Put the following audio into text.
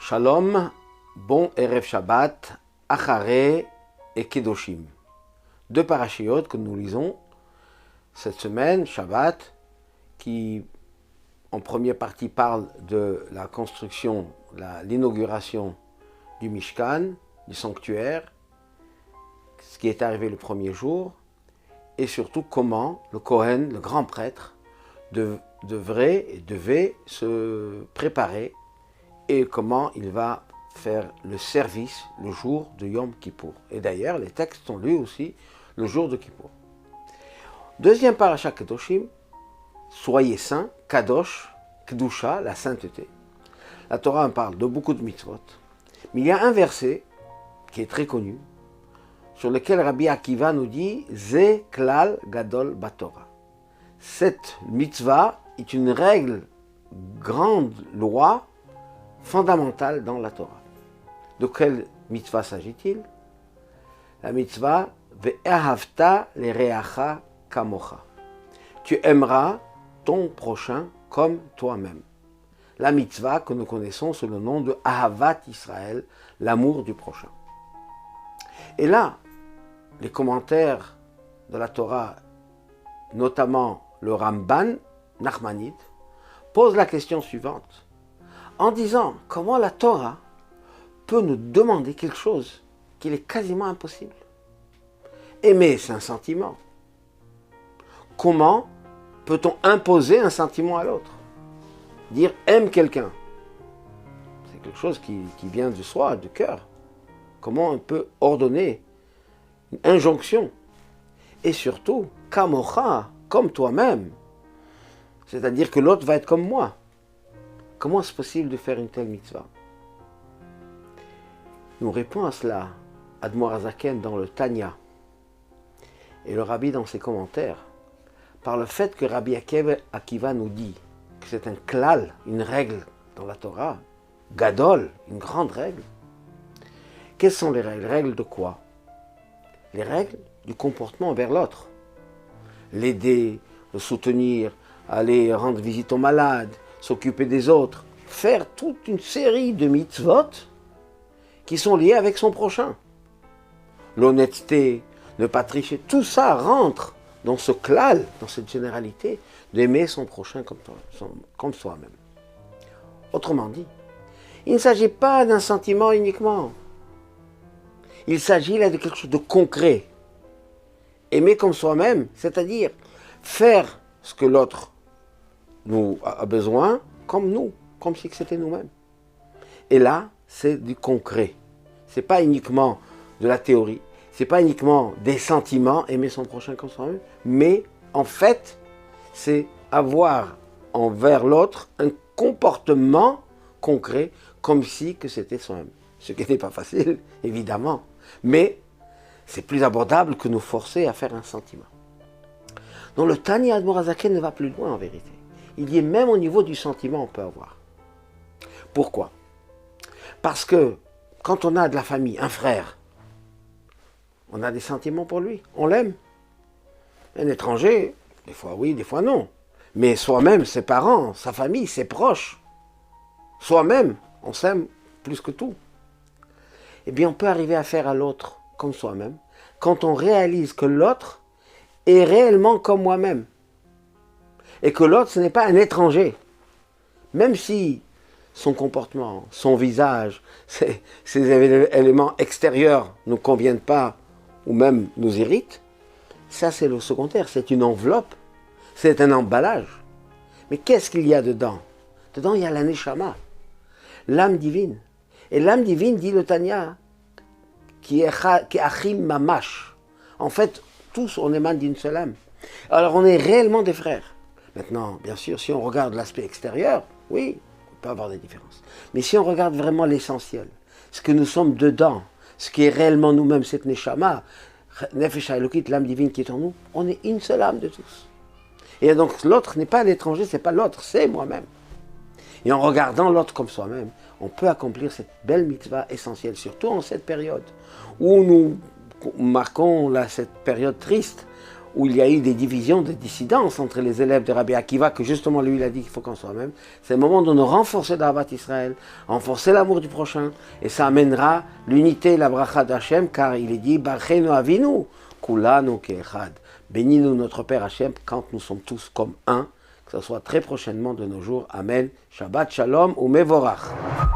Shalom, bon Erev Shabbat, Acharé et Kedoshim. Deux parachiotes que nous lisons cette semaine, Shabbat, qui en première partie parle de la construction, l'inauguration du Mishkan, du sanctuaire, ce qui est arrivé le premier jour, et surtout comment le Kohen, le grand prêtre, devait se préparer et comment il va faire le service le jour de Yom Kippour. Et d'ailleurs, les textes sont lus aussi le jour de Kippour. Deuxième parasha Kedoshim, soyez saints, Kadosh, Kedusha, la sainteté. La Torah en parle de beaucoup de mitzvot, mais il y a un verset qui est très connu, sur lequel Rabbi Akiva nous dit « Ze klal gadol batorah ». Cette mitzvah est une règle, grande loi, fondamentale dans la Torah. De quelle mitzvah s'agit-il? La mitzvah « Ve'ahavta lereacha kamocha ». Tu aimeras ton prochain comme toi-même. La mitzvah que nous connaissons sous le nom de Ahavat Israël, l'amour du prochain. Et là, les commentaires de la Torah, notamment le Ramban, Nachmanide, posent la question suivante, en disant comment la Torah peut nous demander quelque chose qu'il est quasiment impossible. Aimer, c'est un sentiment. Comment peut-on imposer un sentiment à l'autre? Dire aime quelqu'un, c'est quelque chose qui vient de soi, du cœur. Comment on peut ordonner une injonction? Et surtout, kamocha, comme toi-même. C'est-à-dire que l'autre va être comme moi. Comment est-ce possible de faire une telle mitzvah? Nous répond à cela Admor HaZaken dans le Tanya. Et le Rabbi dans ses commentaires, par le fait que Rabbi Akiva nous dit que c'est un klal, une règle dans la Torah, gadol, une grande règle. Quelles sont les règles? Règles de quoi? Les règles du comportement envers l'autre. L'aider, le soutenir, aller rendre visite aux malades, s'occuper des autres, faire toute une série de mitzvot qui sont liés avec son prochain. L'honnêteté, ne pas tricher, tout ça rentre dans ce klal, dans cette généralité d'aimer son prochain comme soi-même. Autrement dit, il ne s'agit pas d'un sentiment uniquement. Il s'agit là de quelque chose de concret. Aimer comme soi-même, c'est-à-dire faire ce que l'autre nous a besoin comme nous, comme si c'était nous-mêmes. Et là, c'est du concret. C'est pas uniquement de la théorie, c'est pas uniquement des sentiments, aimer son prochain comme soi-même, mais en fait, c'est avoir envers l'autre un comportement concret comme si que c'était soi-même. Ce qui n'est pas facile, évidemment, mais c'est plus abordable que nous forcer à faire un sentiment. Donc le Tanya Admor HaZaken ne va plus loin en vérité. Il dit même au niveau du sentiment on peut avoir. Pourquoi? Parce que quand on a de la famille, un frère, on a des sentiments pour lui, on l'aime. Un étranger, des fois oui, des fois non. Mais soi-même, ses parents, sa famille, ses proches, soi-même, on s'aime plus que tout. Eh bien, on peut arriver à faire à l'autre comme soi-même quand on réalise que l'autre est réellement comme moi-même. Et que l'autre, ce n'est pas un étranger. Même si son comportement, son visage, ces éléments extérieurs ne nous conviennent pas ou même nous irritent, ça c'est le secondaire, c'est une enveloppe, c'est un emballage. Mais qu'est-ce qu'il y a dedans? Dedans, il y a la neshama, l'âme divine. Et l'âme divine, dit le Tanya, qui est achim mamash. En fait, tous, on émane d'une seule âme. Alors, on est réellement des frères. Maintenant, bien sûr, si on regarde l'aspect extérieur, oui, on peut avoir des différences. Mais si on regarde vraiment l'essentiel, ce que nous sommes dedans, ce qui est réellement nous-mêmes, cette neshama, nefesh haelokit, l'âme divine qui est en nous, on est une seule âme de tous. Et donc, l'autre n'est pas l'étranger, c'est pas l'autre, c'est moi-même. Et en regardant l'autre comme soi-même, on peut accomplir cette belle mitzvah essentielle, surtout en cette période où nous marquons là, cette période triste, où il y a eu des divisions, des dissidences entre les élèves de Rabbi Akiva, que justement lui il a dit qu'il faut qu'on soit même, c'est le moment de nous renforcer d'Avat Israël, renforcer l'amour du prochain, et ça amènera l'unité et la bracha d'Hachem, car il est dit, Barchenu Avinu, Kulanu Ke'echad. Bénis-nous notre Père Hachem quand nous sommes tous comme un, que ce soit très prochainement de nos jours. Amen. Shabbat Shalom ou Mevorach.